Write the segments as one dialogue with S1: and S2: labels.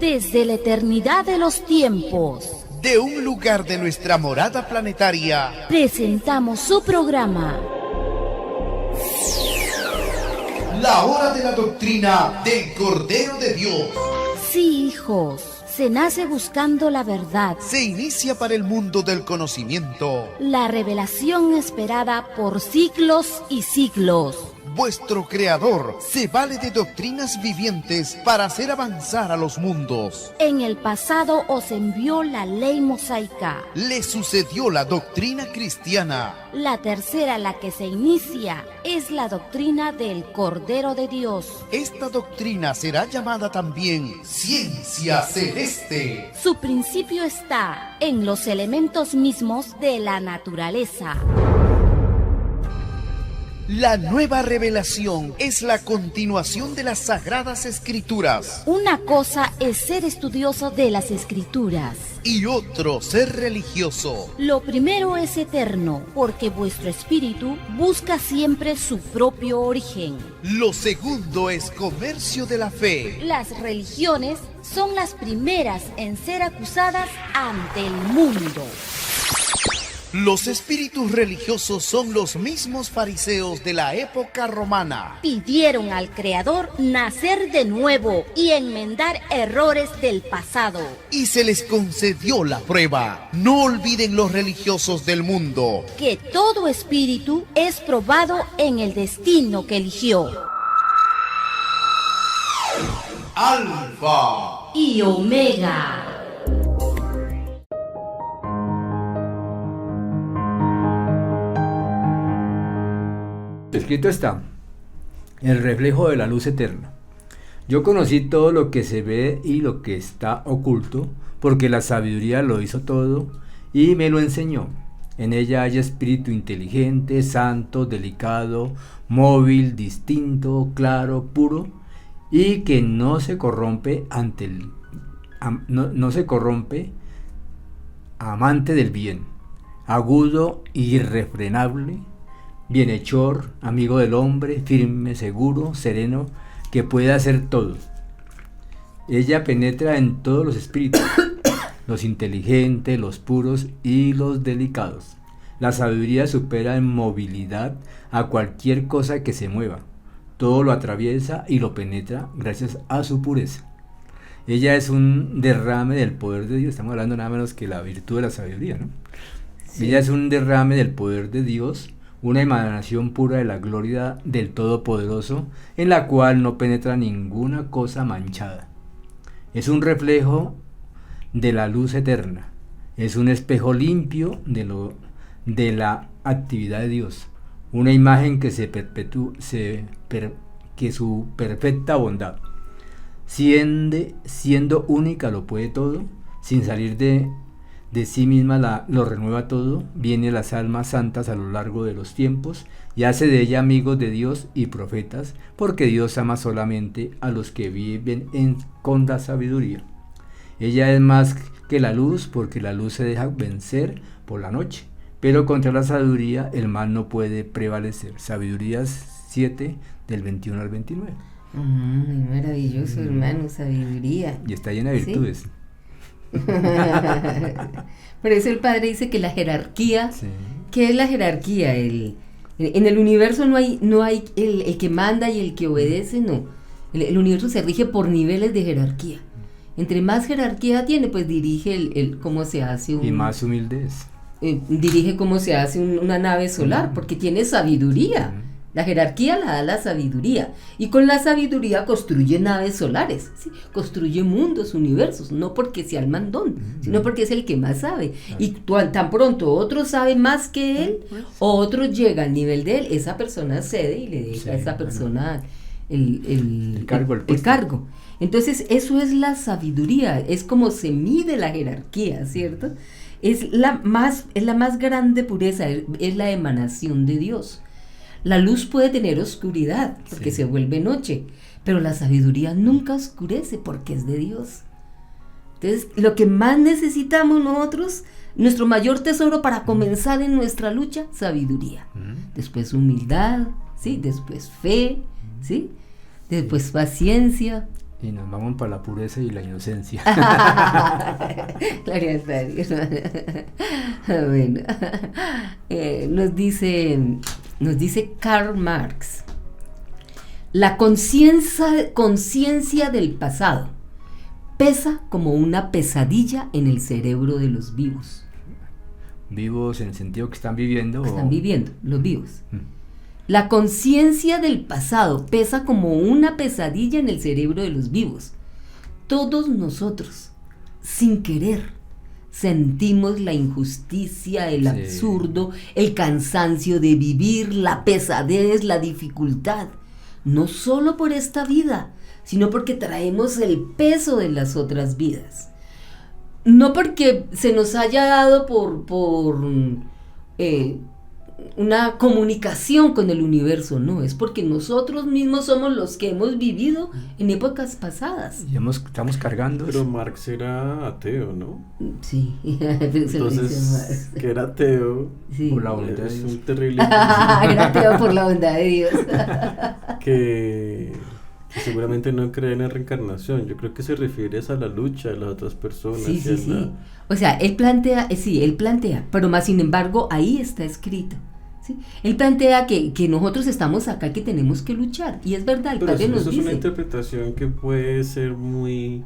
S1: Desde la eternidad de los tiempos,
S2: de un lugar de nuestra morada planetaria,
S1: presentamos su programa
S2: La Hora de la Doctrina del Cordero de Dios.
S1: Sí, hijos, se nace buscando la verdad,
S2: Se inicia para el mundo del conocimiento.
S1: la revelación esperada por siglos y siglos.
S2: Vuestro Creador se vale de doctrinas vivientes para hacer avanzar a los mundos.
S1: En el pasado os envió la ley mosaica,
S2: Le sucedió la doctrina cristiana.
S1: la tercera, la que se inicia, es la doctrina del Cordero de Dios.
S2: Esta doctrina será llamada también ciencia celeste.
S1: Su principio está en los elementos mismos de la naturaleza.
S2: La nueva revelación es la continuación de las Sagradas Escrituras
S1: Una cosa es ser estudioso de las Escrituras.
S2: y otro ser religioso.
S1: Lo primero es eterno, porque vuestro espíritu busca siempre su propio origen.
S2: Lo segundo es comercio de la fe.
S1: Las religiones son las primeras en ser acusadas ante el mundo.
S2: Los espíritus religiosos son los mismos fariseos de la época romana.
S1: Pidieron al Creador nacer de nuevo y enmendar errores del pasado.
S2: Y se les concedió la prueba. No olviden los religiosos del mundo.
S1: Que todo espíritu es probado en el destino que eligió.
S2: Alfa
S1: Y Omega.
S3: Escrito está: el reflejo de la luz eterna. Yo conocí todo lo que se ve y lo que está oculto, porque la sabiduría lo hizo todo y me lo enseñó. En ella hay espíritu inteligente, santo, delicado, móvil, distinto, claro, puro, y que no se corrompe no se corrompe, amante del bien, agudo, irrefrenable, bienhechor, amigo del hombre, firme, seguro, sereno, que puede hacer todo. Ella penetra en todos los espíritus, los inteligentes, los puros y los delicados. La sabiduría supera en movilidad a cualquier cosa que se mueva. Todo lo atraviesa y lo penetra gracias a su pureza. Ella es un derrame del poder de Dios. Estamos hablando nada menos que la virtud de la sabiduría, ¿no? Sí. Ella es un derrame del poder de Dios, una emanación pura de la gloria del Todopoderoso, en la cual no penetra ninguna cosa manchada. Es un reflejo de la luz eterna, es un espejo limpio de la actividad de Dios, una imagen que que su perfecta bondad, siendo única, lo puede todo, sin salir de sí misma lo renueva todo, viene las almas santas a lo largo de los tiempos y hace de ella amigos de Dios y profetas, porque Dios ama solamente a los que viven con la sabiduría. Ella es más que la luz, porque la luz se deja vencer por la noche, pero contra la sabiduría el mal no puede prevalecer. Sabidurías 7 del 21 al 29.
S4: Muy maravilloso, hermano, sabiduría.
S3: Y está llena de virtudes.
S4: ¿Sí? Por eso el padre dice que la jerarquía, sí. ¿Qué es la jerarquía? En el universo no hay el que manda y el que obedece, no. El universo se rige por niveles de jerarquía. Entre más jerarquía tiene, pues dirige cómo se hace
S3: y más humilde es.
S4: Dirige cómo se hace una nave solar, porque tiene sabiduría. La jerarquía la da la sabiduría, y con la sabiduría construye naves solares, ¿sí? Construye mundos, universos, no porque sea el mandón, sino porque es el que más sabe. Y tan pronto otro sabe más que él, o otro llega al nivel de él, esa persona cede y le deja a esa persona el cargo. Entonces eso es la sabiduría, es como se mide la jerarquía, ¿cierto? Es la más grande pureza, es la emanación de Dios. La luz puede tener oscuridad porque se vuelve noche, pero la sabiduría nunca oscurece porque es de Dios. Entonces, lo que más necesitamos nosotros, nuestro mayor tesoro para comenzar en nuestra lucha, sabiduría. Después humildad, ¿sí? Después fe, ¿sí? Después paciencia.
S3: Y nos vamos para la pureza y la inocencia.
S4: Gloria a Dios. Bueno, nos dice Karl Marx, la conciencia del pasado pesa como una pesadilla en el cerebro de los vivos.
S3: ¿Vivos en el sentido que están viviendo?
S4: Están viviendo, los vivos. La conciencia del pasado pesa como una pesadilla en el cerebro de los vivos. Todos nosotros, sin querer, sentimos la injusticia, el absurdo, el cansancio de vivir, la pesadez, la dificultad, no solo por esta vida, sino porque traemos el peso de las otras vidas. No porque se nos haya dado por una comunicación con el universo, no, es porque nosotros mismos somos los que hemos vivido en épocas pasadas.
S3: Y estamos cargando.
S5: Pero Marx era ateo, ¿no?
S4: Sí.
S5: Entonces, que era ateo,
S4: sí.
S3: Por la voluntad de
S5: es
S3: Dios.
S5: un terrible
S4: Era ateo por la bondad de Dios.
S5: que seguramente no cree en la reencarnación. Yo creo que se refiere a la lucha de las otras personas.
S4: Sí. O sea, él plantea, pero más sin embargo, ahí está escrito. ¿Sí? Él plantea que nosotros estamos acá, que tenemos que luchar. Y es verdad, el
S5: pero
S4: padre nos
S5: eso
S4: dice.
S5: es una interpretación que puede ser muy,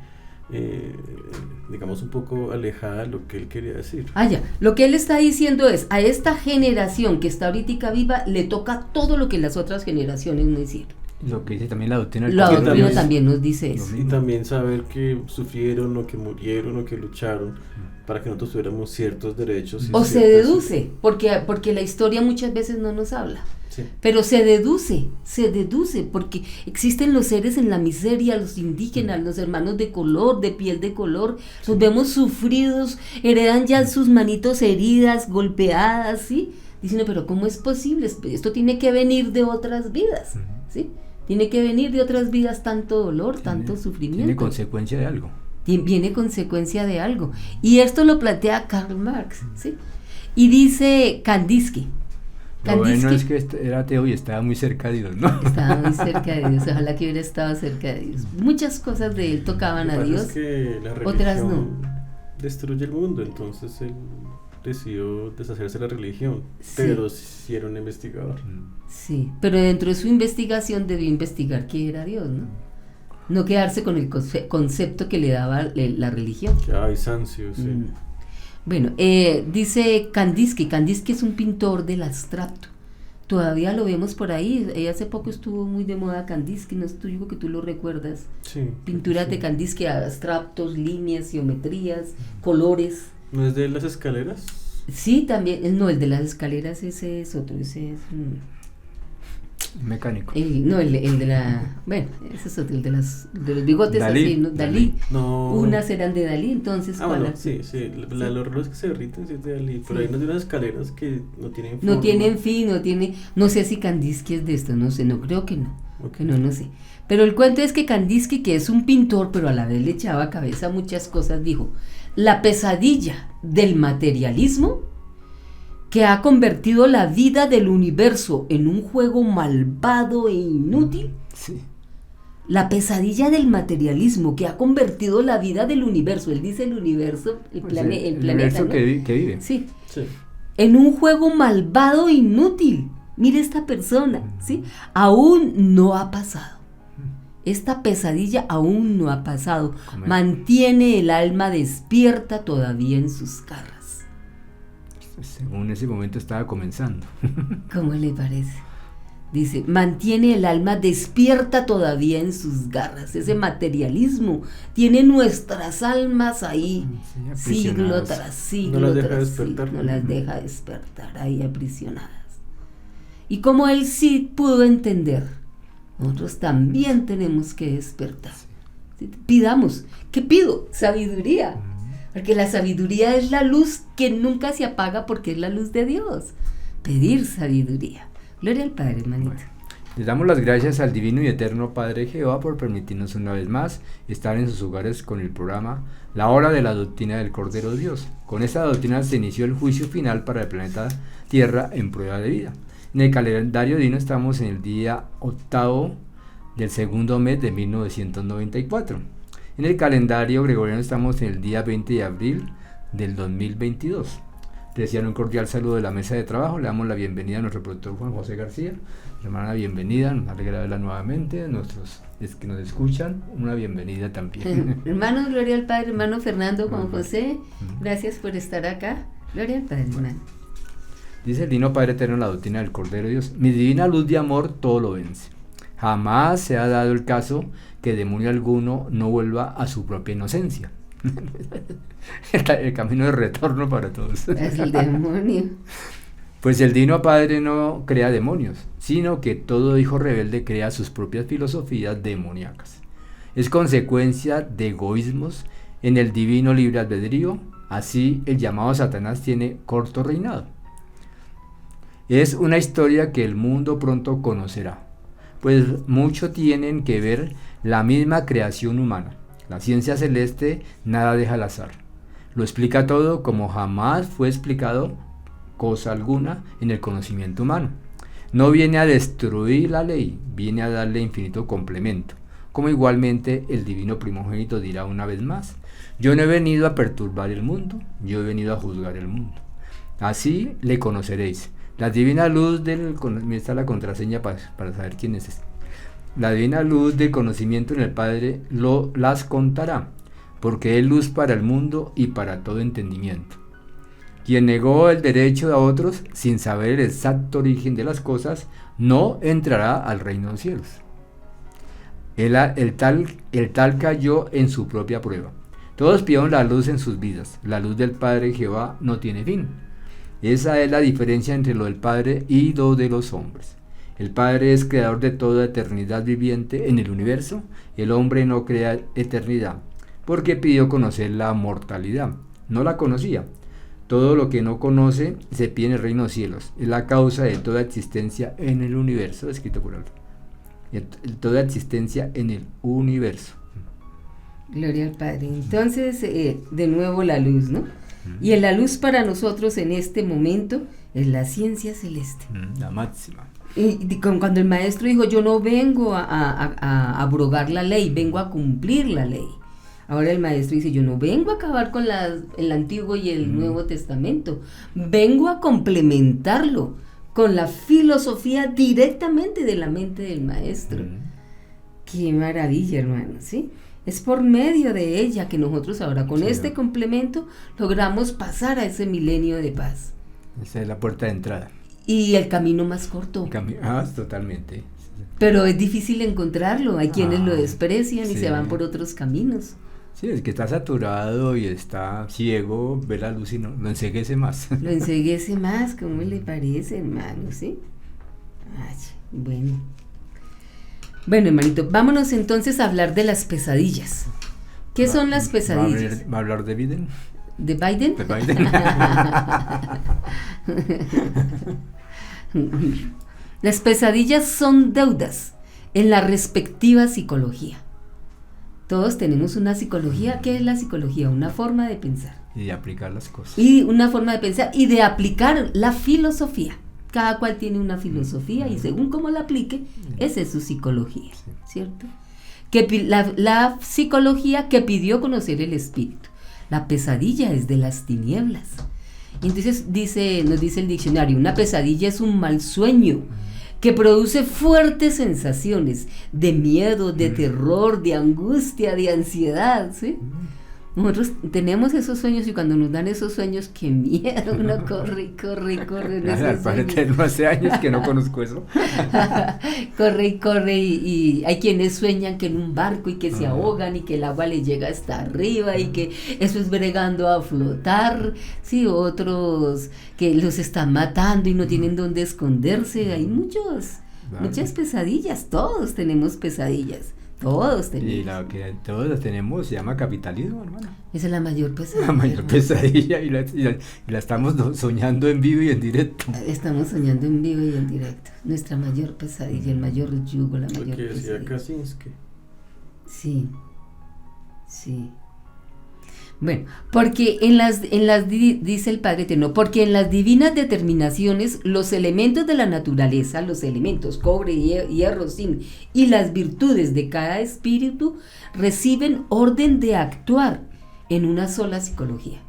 S5: digamos, un poco alejada de lo que él quería decir.
S4: Ya. Lo que él está diciendo es, a esta generación que está ahorita viva, le toca todo lo que las otras generaciones no hicieron.
S3: Lo que dice también la doctrina del
S4: La
S3: cordero
S4: doctrina
S3: de Dios.
S4: también nos dice eso.
S5: Y también saber que sufrieron o que murieron o que lucharon para que nosotros tuviéramos ciertos derechos.
S4: O se deduce, porque la historia muchas veces no nos habla.
S5: Sí.
S4: Pero se deduce, porque existen los seres en la miseria, los indígenas, los hermanos de color, de piel de color, los vemos sufridos, heredan ya sus manitos heridas, golpeadas, ¿sí? Diciendo, pero ¿cómo es posible? Esto tiene que venir de otras vidas, ¿sí? Tiene que venir de otras vidas tanto dolor, tanto sufrimiento.
S3: Tiene consecuencia de algo.
S4: Viene consecuencia de algo. Y esto lo plantea Karl Marx, ¿sí? Y dice Kandinsky.
S3: Lo bueno es que era ateo y estaba muy cerca de Dios, ¿no?
S4: Estaba muy cerca de Dios, ojalá que hubiera estado cerca de Dios. Muchas cosas de él tocaban a Dios,
S5: es que la
S4: otras no.
S5: Destruye el mundo, entonces él decidió deshacerse de la religión,
S4: Sí.
S5: pero sí era un investigador.
S4: Sí, pero dentro de su investigación debió investigar quién era Dios, ¿no? No quedarse con el concepto que le daba la religión.
S5: Bizancio, sí.
S4: Bueno, dice Kandinsky es un pintor del abstracto. Todavía lo vemos por ahí. Hace poco estuvo muy de moda Kandinsky, no estoy digo que tú lo recuerdas.
S5: Sí.
S4: Pinturas
S5: sí.
S4: de Kandinsky, abstractos, líneas, geometrías, colores.
S5: ¿No es de las escaleras?
S4: Sí, también. No, el de las escaleras, ese es otro. Ese es
S3: mecánico.
S4: el de la. Bueno, ese es otro, el de los bigotes
S3: Dalí.
S4: así, ¿no? Dalí.
S5: No.
S4: Unas eran de Dalí, entonces.
S5: Bueno,
S4: ¿cuál?
S5: sí. Los relojes que se derriten sí es de Dalí, pero
S4: Sí.
S5: hay unas de unas escaleras que no tienen
S4: No
S5: forma.
S4: tienen fin, no sé si Kandinsky es de esto, no sé, no creo que no.
S5: Ok.
S4: No sé. Pero el cuento es que Kandinsky, que es un pintor, pero a la vez le echaba cabeza a muchas cosas, dijo: la pesadilla del materialismo que ha convertido la vida del universo en un juego malvado e inútil.
S3: Sí.
S4: La pesadilla del materialismo que ha convertido la vida del universo, él dice el universo, el planeta,
S3: universo,
S4: ¿no?
S3: que vive.
S4: Sí,
S5: Sí.
S4: en un juego malvado e inútil. Mire esta persona, ¿sí? Aún no ha pasado. Esta pesadilla aún no ha pasado. Mantiene el alma despierta todavía en sus garras.
S3: Según ese momento estaba comenzando.
S4: ¿Cómo le parece? Dice, mantiene el alma despierta todavía en sus garras. Ese materialismo tiene nuestras almas ahí,
S3: Sí,
S4: siglo tras siglo.
S5: No las deja
S4: tras
S5: despertar.
S4: siglo, no las deja despertar, ahí aprisionadas. Y como él sí pudo entender, nosotros también tenemos que despertar. ¿Sí? Pidamos. ¿Qué pido? Sabiduría. Porque la sabiduría es la luz que nunca se apaga porque es la luz de Dios. Pedir sabiduría. Gloria al Padre, hermanito.
S3: Bueno, les damos las gracias al Divino y Eterno Padre Jehová por permitirnos una vez más estar en sus hogares con el programa La Hora de la Doctrina del Cordero de Dios. Con esta doctrina se inició el juicio final para el planeta Tierra en prueba de vida. En el calendario divino estamos en el día 8º del segundo mes de 1994. En el calendario gregoriano estamos en el día 20 de abril del 2022. Reciban un cordial saludo de la mesa de trabajo. Le damos la bienvenida a nuestro productor Juan José García. Hermana, bienvenida, nos alegra verla nuevamente. Nuestros que nos escuchan, una bienvenida también.
S4: Hermano, gloria al Padre, hermano Fernando, Juan José, gracias por estar acá. Gloria al Padre, hermano.
S3: Dice el Divino Padre Eterno en la doctrina del Cordero de Dios: mi divina luz de amor todo lo vence. Jamás se ha dado el caso que demonio alguno no vuelva a su propia inocencia. El camino de retorno para todos.
S4: Es el demonio.
S3: Pues el Divino Padre no crea demonios, sino que todo hijo rebelde crea sus propias filosofías demoníacas. Es consecuencia de egoísmos en el divino libre albedrío. Así el llamado Satanás tiene corto reinado. Es una historia que el mundo pronto conocerá, pues mucho tienen que ver la misma creación humana. La ciencia celeste nada deja al azar. Lo explica todo como jamás fue explicado cosa alguna en el conocimiento humano. No viene a destruir la ley, viene a darle infinito complemento. Como igualmente el divino primogénito dirá una vez más: yo no he venido a perturbar el mundo, yo he venido a juzgar el mundo. Así le conoceréis. La divina luz del... Esta es la contraseña para saber quién es. La divina luz del conocimiento en el Padre las contará, porque es luz para el mundo y para todo entendimiento. Quien negó el derecho a otros sin saber el exacto origen de las cosas, no entrará al reino de los cielos. El tal cayó en su propia prueba. Todos pidieron la luz en sus vidas. La luz del Padre Jehová no tiene fin. Esa es la diferencia entre lo del Padre y lo de los hombres. El Padre es creador de toda eternidad viviente en el universo. El hombre no crea eternidad, porque pidió conocer la mortalidad. No la conocía. Todo lo que no conoce se pide en el reino de los cielos. Es la causa de toda existencia en el universo, escrito por él. Toda existencia en el universo.
S4: Gloria al Padre. Entonces, de nuevo la luz, ¿no? Y en la luz para nosotros en este momento es la ciencia celeste.
S3: La máxima.
S4: Y cuando el maestro dijo: yo no vengo a abrogar la ley, vengo a cumplir la ley. Ahora el maestro dice: yo no vengo a acabar con el Antiguo y el Nuevo Testamento, vengo a complementarlo con la filosofía directamente de la mente del maestro. Qué maravilla, hermano, ¿sí? Es por medio de ella que nosotros ahora con este complemento logramos pasar a ese milenio de paz.
S3: Esa es la puerta de entrada.
S4: Y el camino más corto.
S3: Totalmente.
S4: Pero es difícil encontrarlo, hay quienes lo desprecian y se van por otros caminos.
S3: Sí, es que está saturado y está ciego, ve la luz y no, lo enceguece más.
S4: Lo enceguece más, ¿cómo le parece, hermano? ¿Sí? Ay, bueno. Bueno, hermanito, vámonos entonces a hablar de las pesadillas. ¿Qué son las pesadillas?
S3: ¿Va a hablar de Biden?
S4: ¿De Biden?
S3: De Biden.
S4: Las pesadillas son deudas en la respectiva psicología. Todos tenemos una psicología. ¿Qué es la psicología? Una forma de pensar.
S3: Y de aplicar las cosas.
S4: Y una forma de pensar y de aplicar la filosofía. Cada cual tiene una filosofía y según cómo la aplique, esa es su psicología, ¿cierto? La psicología que pidió conocer el espíritu. La pesadilla es de las tinieblas. Y entonces nos dice el diccionario: una pesadilla es un mal sueño que produce fuertes sensaciones de miedo, de terror, de angustia, de ansiedad, ¿sí? Nosotros tenemos esos sueños y cuando nos dan esos sueños, qué miedo, uno corre.
S3: Al Padre Eterno hace años que no conozco eso.
S4: corre y hay quienes sueñan que en un barco y que se ahogan y que el agua le llega hasta arriba y que eso es bregando a flotar, sí, otros que los están matando y no tienen dónde esconderse. Hay muchas pesadillas, todos tenemos pesadillas. Todos tenemos.
S3: Y la que todos tenemos se llama capitalismo, hermano.
S4: Esa es la mayor pesadilla.
S3: La mayor pesadilla y la estamos soñando en vivo y en directo.
S4: Estamos soñando en vivo y en directo. Nuestra mayor pesadilla, el mayor yugo, la mayor
S5: Lo que decía
S4: pesadilla.
S5: Kaczynski.
S4: Sí. Bueno, porque dice el Padre Eterno, porque en las divinas determinaciones los elementos de la naturaleza, los elementos cobre, hierro, zinc y las virtudes de cada espíritu reciben orden de actuar en una sola psicología,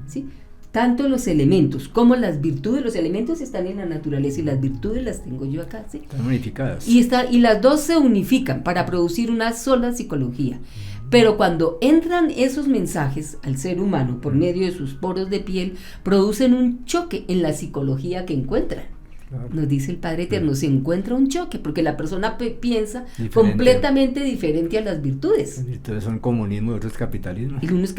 S4: ¿sí? Tanto los elementos como las virtudes, los elementos están en la naturaleza y las virtudes las tengo yo acá, ¿sí?
S3: Están unificadas.
S4: Y las dos se unifican para producir una sola psicología. Pero cuando entran esos mensajes al ser humano por medio de sus poros de piel, producen un choque en la psicología que encuentran. Claro. Nos dice el Padre Eterno, se encuentra un choque porque la persona piensa diferente, completamente diferente a las virtudes.
S3: Las virtudes son comunismo y otros capitalismo.
S4: Y unos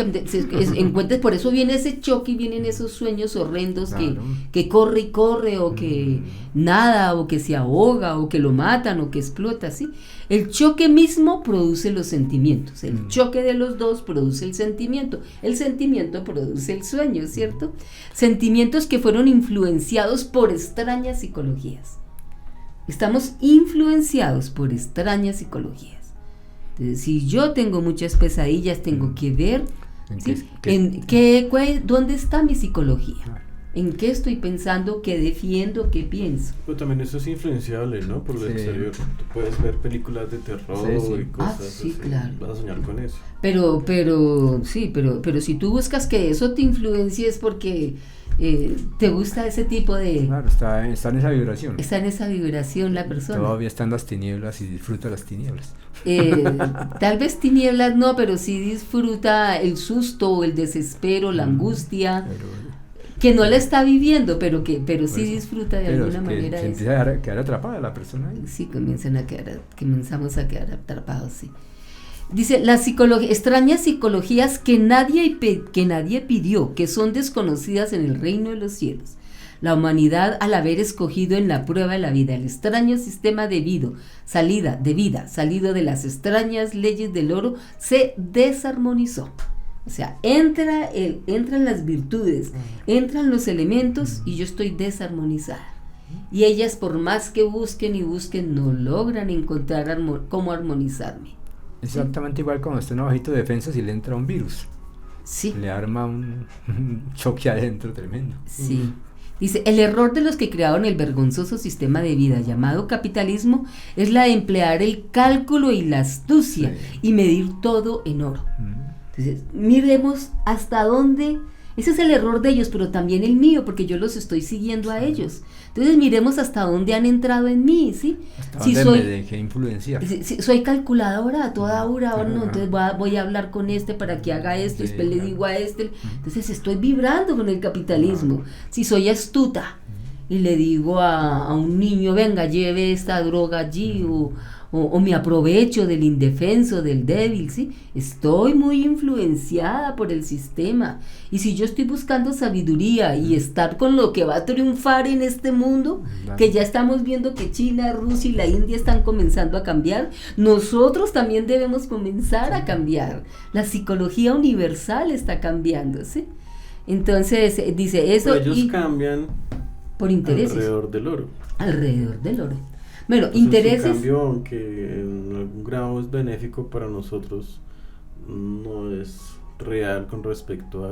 S4: encuentras, por eso viene ese choque y vienen esos sueños horrendos, claro, que corre y corre, o que nada, o que se ahoga, o que lo matan, o que explota, ¿sí? El choque mismo produce los sentimientos, el choque de los dos produce el sentimiento produce el sueño, ¿cierto? Sentimientos que fueron influenciados por extrañas psicologías. Estamos influenciados por extrañas psicologías. Entonces, si yo tengo muchas pesadillas, tengo que ver, ¿sí? ¿Dónde está mi psicología? ¿En qué estoy pensando? ¿Qué defiendo? ¿Qué pienso?
S5: Pero también eso es influenciable, ¿no? Por el exterior. Tú puedes ver películas de terror y cosas así.
S4: Claro.
S5: Vas a soñar con eso.
S4: Pero si tú buscas que eso te influencie es porque te gusta ese tipo de...
S3: Claro, está en esa vibración.
S4: Está en esa vibración la persona.
S3: Todavía está en las tinieblas y disfruta las tinieblas.
S4: Tal vez tinieblas no, pero sí disfruta el susto, el desespero, la angustia... que no la está viviendo, pero sí disfruta de alguna manera.
S3: Se empieza a quedar atrapada la persona ahí.
S4: Sí, comenzamos a quedar atrapados, sí. Dice, la psicología, extrañas psicologías que nadie pidió, que son desconocidas en el reino de los cielos. La humanidad, al haber escogido en la prueba de la vida el extraño sistema de vida, salido de las extrañas leyes del oro, se desarmonizó. O sea, entran las virtudes, entran los elementos y yo estoy desarmonizada. Y ellas, por más que busquen y busquen, no logran encontrar cómo armonizarme.
S3: Exactamente igual cuando está en un bajito de defensas y le entra un virus.
S4: Sí.
S3: Le arma un choque adentro tremendo.
S4: Sí. Dice, el error de los que crearon el vergonzoso sistema de vida llamado capitalismo es la de emplear el cálculo y la astucia y medir todo en oro. Entonces, miremos hasta dónde, ese es el error de ellos, pero también el mío, porque yo los estoy siguiendo a ellos. Entonces, miremos hasta dónde han entrado en mí, ¿sí?
S3: Hasta dónde me dejé influenciar.
S4: Si soy calculadora a toda hora, no, entonces voy a hablar con este para que haga esto, y después le digo a este. Entonces, estoy vibrando con el capitalismo. Si soy astuta y le digo a un niño, venga, lleve esta droga allí, o me aprovecho del indefenso, del débil, ¿sí? Estoy muy influenciada por el sistema. Y si yo estoy buscando sabiduría y estar con lo que va a triunfar en este mundo, que ya estamos viendo que China, Rusia y la India están comenzando a cambiar, nosotros también debemos comenzar a cambiar. La psicología universal está cambiando, ¿sí? Entonces, dice eso.
S5: Pero ellos cambian
S4: por intereses.
S5: Alrededor del oro.
S4: Bueno,
S5: entonces,
S4: intereses.
S5: Un cambio, aunque en algún grado es benéfico para nosotros, no es real con respecto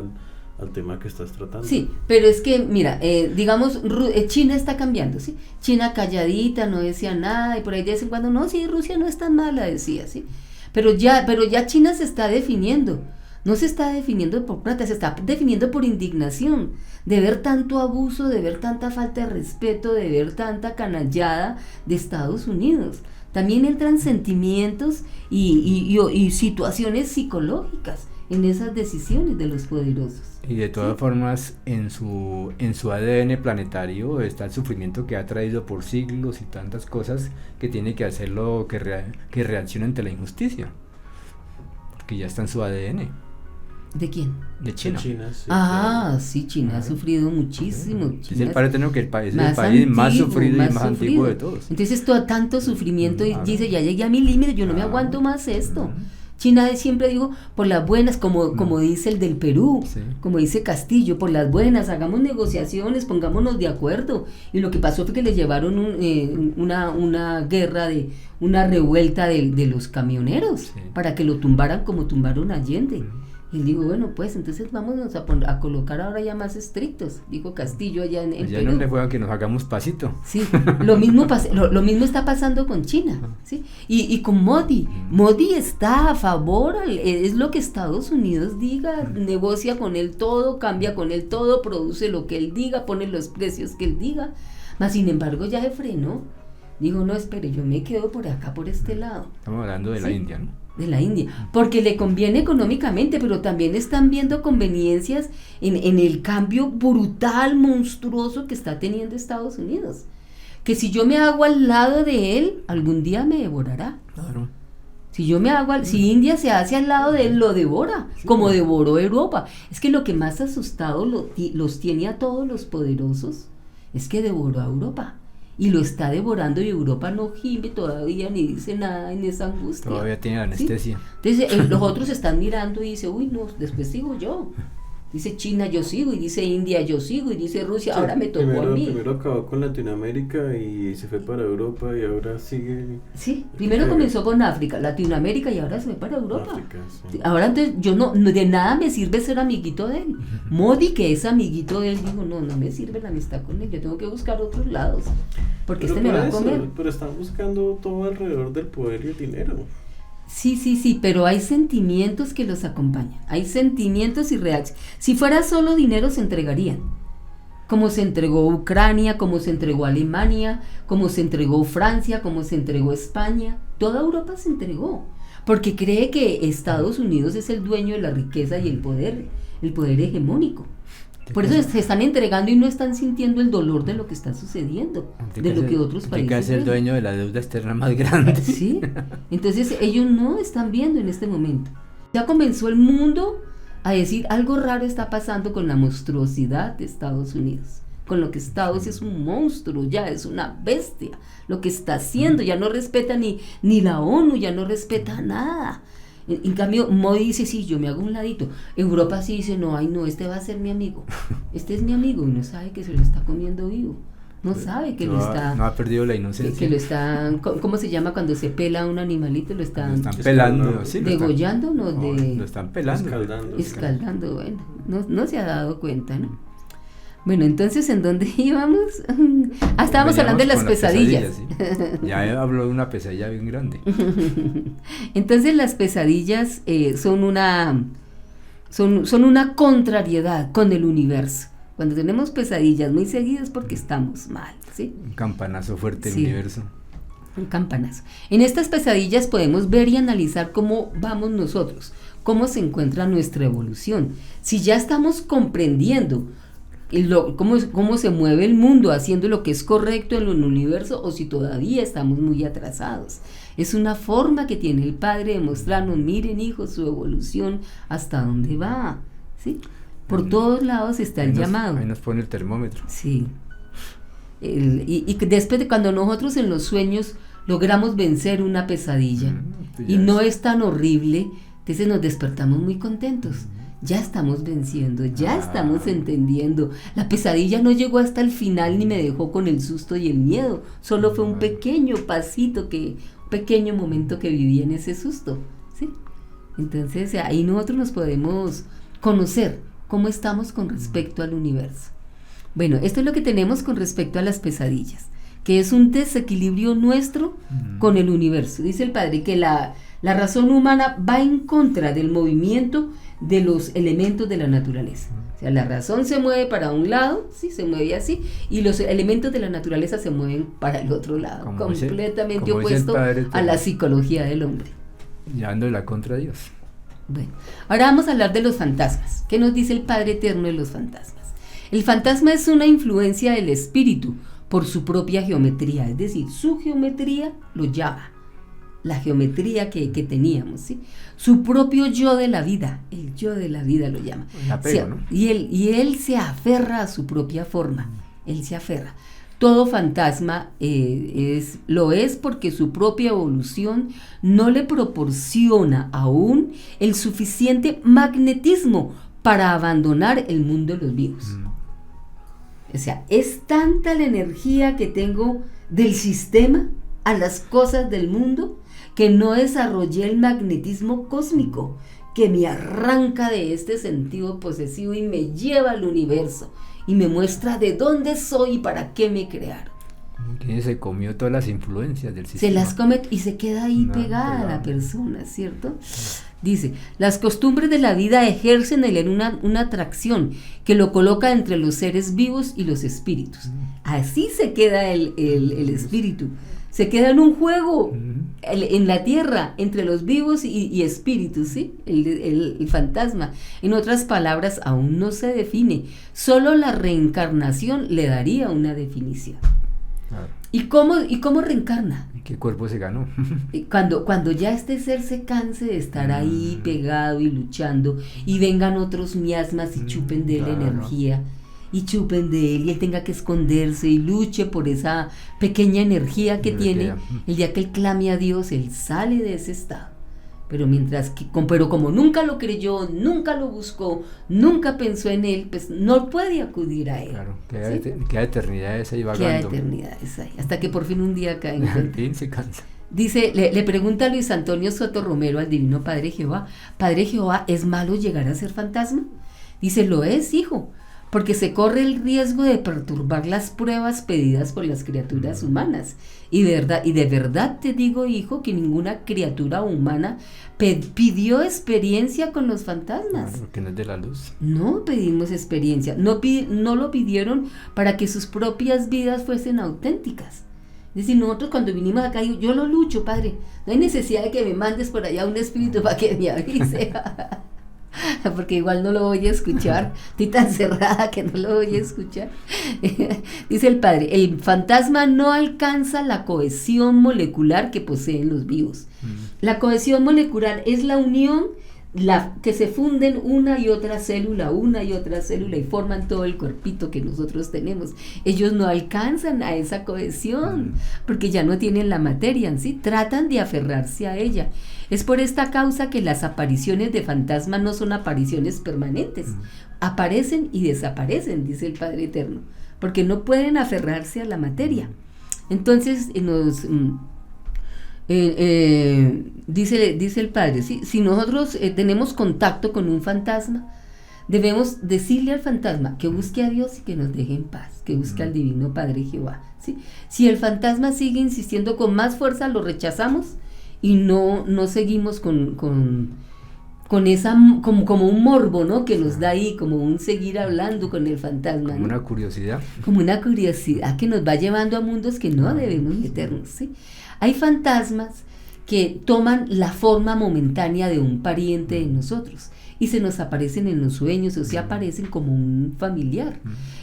S5: al tema que estás tratando.
S4: Sí, pero es que, mira, digamos, China está cambiando, ¿sí? China calladita, no decía nada, y por ahí de vez en cuando, no, sí, Rusia no es tan mala, decía, ¿sí? Pero ya China se está definiendo. No se está definiendo por plata, se está definiendo por indignación, de ver tanto abuso, de ver tanta falta de respeto, de ver tanta canallada de Estados Unidos. También entran sentimientos y situaciones psicológicas en esas decisiones de los poderosos.
S3: Y de todas formas, en su ADN planetario está el sufrimiento que ha traído por siglos y tantas cosas que tiene que hacerlo que reaccione ante la injusticia, porque ya está en su ADN.
S4: ¿De quién?
S3: De China.
S5: China, sí,
S4: claro. Sí, China ha sufrido muchísimo.
S3: Es el país más sufrido y más antiguo de todos.
S4: Entonces, tanto sufrimiento, y dice, ya llegué a mi límite, yo no me aguanto más esto. China siempre digo, por las buenas, como dice el del Perú, como dice Castillo, por las buenas, hagamos negociaciones, pongámonos de acuerdo. Y lo que pasó fue que le llevaron una guerra, una revuelta de los camioneros, para que lo tumbaran como tumbaron a Allende. Y él dijo, bueno, pues entonces vámonos a colocar ahora ya más estrictos, dijo Castillo allá en
S3: Ya
S4: Perú.
S3: no le juegan que nos hagamos pasito.
S4: Sí, lo mismo está pasando con China, ¿sí? Y con Modi. Modi está a favor, es lo que Estados Unidos diga, negocia con él todo, cambia con él todo, produce lo que él diga, pone los precios que él diga. Mas sin embargo ya se frenó. Dijo, no, espere, yo me quedo por acá, por este lado.
S3: Estamos hablando de la India, ¿no?
S4: De la India, porque le conviene económicamente, pero también están viendo conveniencias en el cambio brutal, monstruoso que está teniendo Estados Unidos. Que si yo me hago al lado de él, algún día me devorará.
S3: Claro.
S4: Si India se hace al lado de él, lo devora, como devoró Europa. Es que lo que más asustado los tiene a todos los poderosos es que devoró a Europa. Y lo está devorando y Europa no gime todavía ni dice nada en esa angustia.
S3: Todavía tiene anestesia.
S4: ¿Sí? Entonces los otros están mirando y dice, uy no, después sigo yo. Dice China, yo sigo, y dice India, yo sigo, y dice Rusia, sí, ahora me tocó a mí.
S5: Primero acabó con Latinoamérica y se fue para Europa y ahora sigue.
S4: Sí, primero comenzó con África, Latinoamérica y ahora se fue para Europa.
S5: África, sí.
S4: Ahora entonces yo no de nada me sirve ser amiguito de él. Modi, que es amiguito de él, dijo, no me sirve la amistad con él, yo tengo que buscar otros lados, porque
S5: Pero
S4: me va a comer.
S5: Pero están buscando todo alrededor del poder y el dinero.
S4: Sí, pero hay sentimientos que los acompañan, hay sentimientos y reacciones. Si fuera solo dinero se entregarían, como se entregó Ucrania, como se entregó Alemania, como se entregó Francia, como se entregó España, toda Europa se entregó, porque cree que Estados Unidos es el dueño de la riqueza y el poder hegemónico. Por eso se están entregando y no están sintiendo el dolor de lo que está sucediendo, de lo que otros países
S3: que es el dueño de la deuda externa más grande.
S4: Sí, entonces ellos no están viendo en este momento. Ya comenzó el mundo a decir algo raro está pasando con la monstruosidad de Estados Unidos, con lo que Estados es un monstruo, ya es una bestia, lo que está haciendo, ya no respeta ni la ONU, ya no respeta nada. En cambio, Modi dice, sí, yo me hago un ladito. Europa sí dice, no, este va a ser mi amigo. Este es mi amigo y no sabe que se lo está comiendo vivo. No sabe que
S3: no ha perdido la inocencia.
S4: Que lo están, ¿cómo se llama cuando se pela a un animalito? Lo están
S3: pelando. Sí,
S4: degollando,
S3: lo están pelando.
S4: Escaldando, bueno. No se ha dado cuenta, ¿no? Bueno, entonces, ¿en dónde íbamos? Estábamos hablando de las pesadillas.
S3: ¿Sí? Ya habló de una pesadilla bien grande.
S4: Entonces, las pesadillas son una contrariedad con el universo. Cuando tenemos pesadillas muy seguidas es porque estamos mal, ¿sí?
S3: Un campanazo fuerte del universo.
S4: Un campanazo. En estas pesadillas podemos ver y analizar cómo vamos nosotros, cómo se encuentra nuestra evolución. Si ya estamos comprendiendo cómo se mueve el mundo haciendo lo que es correcto en el universo o si todavía estamos muy atrasados. Es una forma que tiene el Padre de mostrarnos, miren hijos, su evolución, hasta dónde va, ¿sí? Por todos lados está el llamado.
S3: Ahí nos pone el termómetro.
S4: Sí. Y después de cuando nosotros en los sueños logramos vencer una pesadilla y no es tan horrible, entonces nos despertamos muy contentos. Ya estamos venciendo, ya estamos entendiendo. La pesadilla no llegó hasta el final ni me dejó con el susto y el miedo. Solo fue un pequeño pasito, un pequeño momento que viví en ese susto, ¿sí? Entonces ahí nosotros nos podemos conocer cómo estamos con respecto al universo. Bueno, esto es lo que tenemos con respecto a las pesadillas, que es un desequilibrio nuestro con el universo. Dice el Padre que la razón humana va en contra del movimiento de los elementos de la naturaleza. O sea, la razón se mueve para un lado, sí, se mueve así, y los elementos de la naturaleza se mueven para el otro lado, completamente opuesto a la psicología del hombre.
S3: Llevando la contra Dios.
S4: Bueno, ahora vamos a hablar de los fantasmas. ¿Qué nos dice el Padre Eterno de los fantasmas? El fantasma es una influencia del espíritu por su propia geometría, es decir, su geometría lo llama. La geometría que teníamos, ¿sí? Su propio yo de la vida, el yo de la vida lo llama.
S3: Apego, ¿no?
S4: Y él se aferra a su propia forma, él se aferra. Todo fantasma lo es porque su propia evolución no le proporciona aún el suficiente magnetismo para abandonar el mundo de los vivos. O sea, es tanta la energía que tengo del sistema a las cosas del mundo que no desarrollé el magnetismo cósmico que me arranca de este sentido posesivo y me lleva al universo y me muestra de dónde soy y para qué me crearon.
S3: Que se comió todas las influencias del
S4: Se
S3: sistema.
S4: las come y se queda ahí pegada a la persona, ¿cierto? Dice, las costumbres de la vida ejercen en él una atracción que lo coloca entre los seres vivos y los espíritus. Así se queda el espíritu. Se queda en un juego en la tierra entre los vivos y espíritus, ¿sí? El fantasma. En otras palabras, aún no se define. Solo la reencarnación le daría una definición.
S3: Claro.
S4: ¿Y cómo reencarna?
S3: ¿Qué cuerpo se ganó?
S4: Cuando ya este ser se canse de estar ahí pegado y luchando y vengan otros miasmas y chupen de él
S3: claro.
S4: energía y chupen de él y él tenga que esconderse y luche por esa pequeña energía que tiene, el día que él clame a Dios, él sale de ese estado. Pero pero como nunca lo creyó, nunca lo buscó, nunca pensó en él, pues no puede acudir a él.
S3: Claro,
S4: ¿sí?
S3: queda eternidades ahí vagando.
S4: Queda eternidades ahí, hasta que por fin un día cae en
S3: Al
S4: cuenta.
S3: fin se cansa.
S4: Dice, le pregunta Luis Antonio Soto Romero al Divino Padre Jehová, Padre Jehová, ¿es malo llegar a ser fantasma? Dice, lo es, hijo, porque se corre el riesgo de perturbar las pruebas pedidas por las criaturas humanas. Y de verdad te digo, hijo, que ninguna criatura humana pidió experiencia con los fantasmas.
S3: Claro, porque no es de la luz.
S4: No pedimos experiencia, no lo pidieron para que sus propias vidas fuesen auténticas. Es decir, nosotros cuando vinimos acá, yo lo lucho, Padre, no hay necesidad de que me mandes por allá un espíritu para que me avise. Porque igual no lo voy a escuchar, estoy tan cerrada que no lo voy a escuchar. Dice el padre, el fantasma no alcanza la cohesión molecular que poseen los vivos. La cohesión molecular es la unión que se funden una y otra célula y forman todo el cuerpito que nosotros tenemos. Ellos no alcanzan a esa cohesión porque ya no tienen la materia en sí, tratan de aferrarse a ella. Es por esta causa que las apariciones de fantasma no son apariciones permanentes, aparecen y desaparecen, dice el Padre Eterno, porque no pueden aferrarse a la materia. Entonces dice el Padre, ¿sí? Si nosotros tenemos contacto con un fantasma, debemos decirle al fantasma que busque a Dios y que nos deje en paz, que busque al Divino Padre Jehová, ¿sí? Si el fantasma sigue insistiendo con más fuerza, lo rechazamos y no seguimos con esa como un morbo, ¿no? Que nos da ahí, como un seguir hablando con el fantasma,
S3: Como
S4: ¿no?
S3: una curiosidad.
S4: Como una curiosidad que nos va llevando a mundos que no debemos meternos, ¿sí? Hay fantasmas que toman la forma momentánea de un pariente de nosotros y se nos aparecen en los sueños, o se aparecen como un familiar.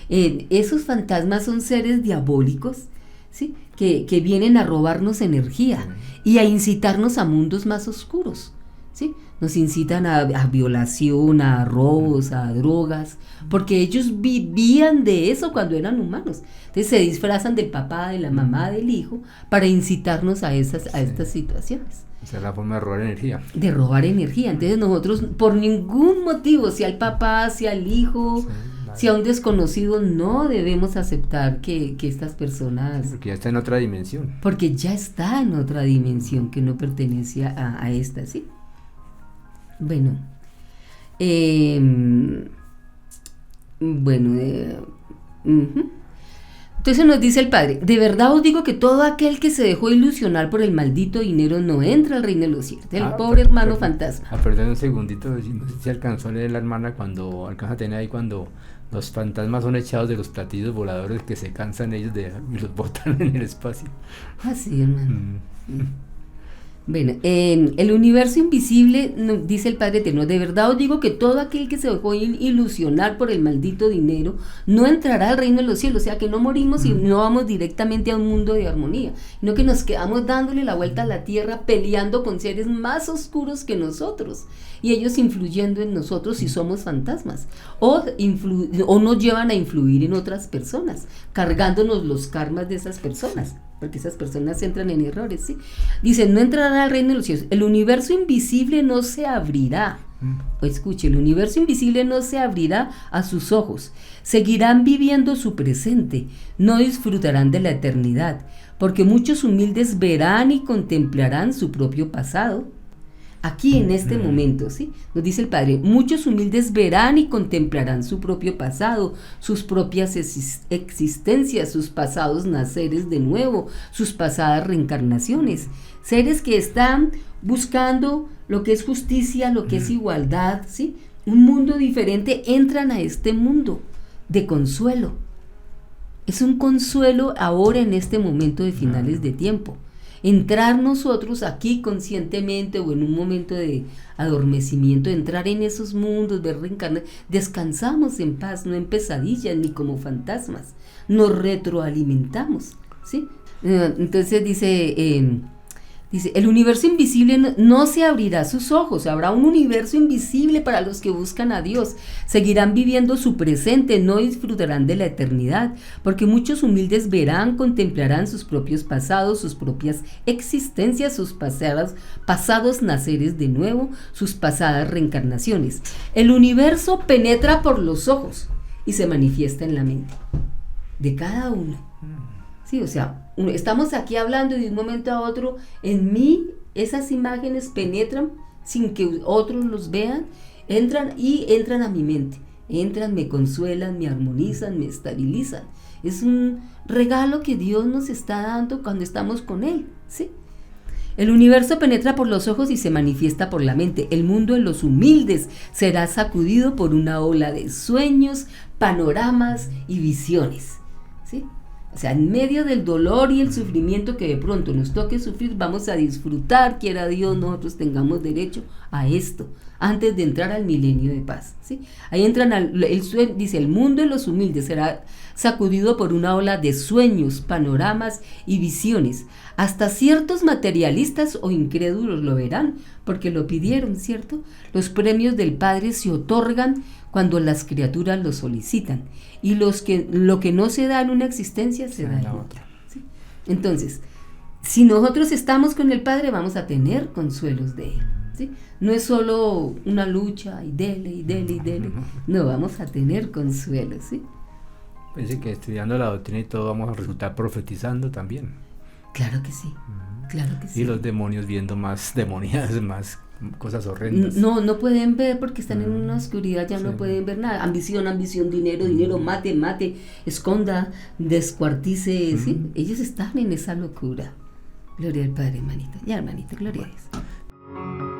S4: Esos fantasmas son seres diabólicos, ¿sí? Que vienen a robarnos energía y a incitarnos a mundos más oscuros, ¿sí? Nos incitan a violación, a robos, a drogas, porque ellos vivían de eso cuando eran humanos. Entonces se disfrazan del papá, de la mamá, del hijo, para incitarnos a estas situaciones.
S3: Esa es la forma de robar energía.
S4: De robar energía. Entonces nosotros, por ningún motivo, sea el papá, sea el hijo, sea un desconocido, no debemos aceptar que estas personas...
S3: Porque ya está en otra dimensión.
S4: Porque ya está en otra dimensión que no pertenece a esta, ¿sí? Bueno, Entonces nos dice el Padre, de verdad os digo que todo aquel que se dejó ilusionar por el maldito dinero no entra al reino de los cielos. El pobre hermano fantasma.
S3: Perdón un segundito, no sé si alcanzó a leer la hermana cuando alcanza a tener ahí cuando los fantasmas son echados de los platillos voladores que se cansan ellos y los botan en el espacio.
S4: Ah, sí, hermano. Bueno, en el universo invisible, dice el Padre Eterno, de verdad os digo que todo aquel que se dejó ilusionar por el maldito dinero no entrará al reino de los cielos, o sea que no morimos y no vamos directamente a un mundo de armonía, sino que nos quedamos dándole la vuelta a la tierra, peleando con seres más oscuros que nosotros y ellos influyendo en nosotros si somos fantasmas o nos llevan a influir en otras personas, cargándonos los karmas de esas personas. Porque esas personas entran en errores, ¿sí? Dice, no entrarán al reino de los cielos. El universo invisible no se abrirá. Escuche, el universo invisible no se abrirá a sus ojos. Seguirán viviendo su presente. No disfrutarán de la eternidad. Porque muchos humildes verán y contemplarán su propio pasado. aquí en este momento, ¿sí? Nos dice el Padre, muchos humildes verán y contemplarán su propio pasado, sus propias existencias, sus pasados naceres de nuevo, sus pasadas reencarnaciones. Seres que están buscando lo que es justicia, lo que es igualdad, ¿sí? Un mundo diferente, entran a este mundo de consuelo. Es un consuelo ahora en este momento de finales de tiempo. Entrar nosotros aquí conscientemente o en un momento de adormecimiento, entrar en esos mundos, ver reencarnar, descansamos en paz, no en pesadillas ni como fantasmas, nos retroalimentamos, ¿sí? Entonces dice, el universo invisible no se abrirá a sus ojos, habrá un universo invisible para los que buscan a Dios, seguirán viviendo su presente, no disfrutarán de la eternidad, porque muchos humildes verán, contemplarán sus propios pasados, sus propias existencias, sus pasados naceres de nuevo, sus pasadas reencarnaciones. El universo penetra por los ojos y se manifiesta en la mente de cada uno. Sí, o sea, estamos aquí hablando y de un momento a otro, en mí esas imágenes penetran sin que otros los vean, entran a mi mente, me consuelan, me armonizan, me estabilizan. Es un regalo que Dios nos está dando cuando estamos con Él, ¿sí? El universo penetra por los ojos y se manifiesta por la mente. El mundo en los humildes será sacudido por una ola de sueños, panoramas y visiones, ¿sí? O sea, en medio del dolor y el sufrimiento que de pronto nos toque sufrir, vamos a disfrutar, quiera Dios, nosotros tengamos derecho a esto, antes de entrar al milenio de paz, ¿sí? Ahí entran, dice, el mundo en los humildes será sacudido por una ola de sueños, panoramas y visiones. Hasta ciertos materialistas o incrédulos lo verán, porque lo pidieron, ¿cierto? Los premios del Padre se otorgan cuando las criaturas lo solicitan, y lo que no se da en una existencia se da en otra, ¿sí? Entonces, si nosotros estamos con el Padre, vamos a tener consuelos de Él, ¿sí? No es solo una lucha y dele, no, vamos a tener consuelos, ¿sí?
S3: Pensé que estudiando la doctrina y todo vamos a resultar profetizando también.
S4: Claro que sí, claro que sí.
S3: Y los demonios viendo más demonías, más cosas horrendas.
S4: No pueden ver porque están en una oscuridad, ya no pueden ver nada. Ambición, dinero, mate, esconda, descuartice, ¿sí? Ellos están en esa locura. Gloria al Padre, hermanita. Ya, hermanita, gloria a Dios.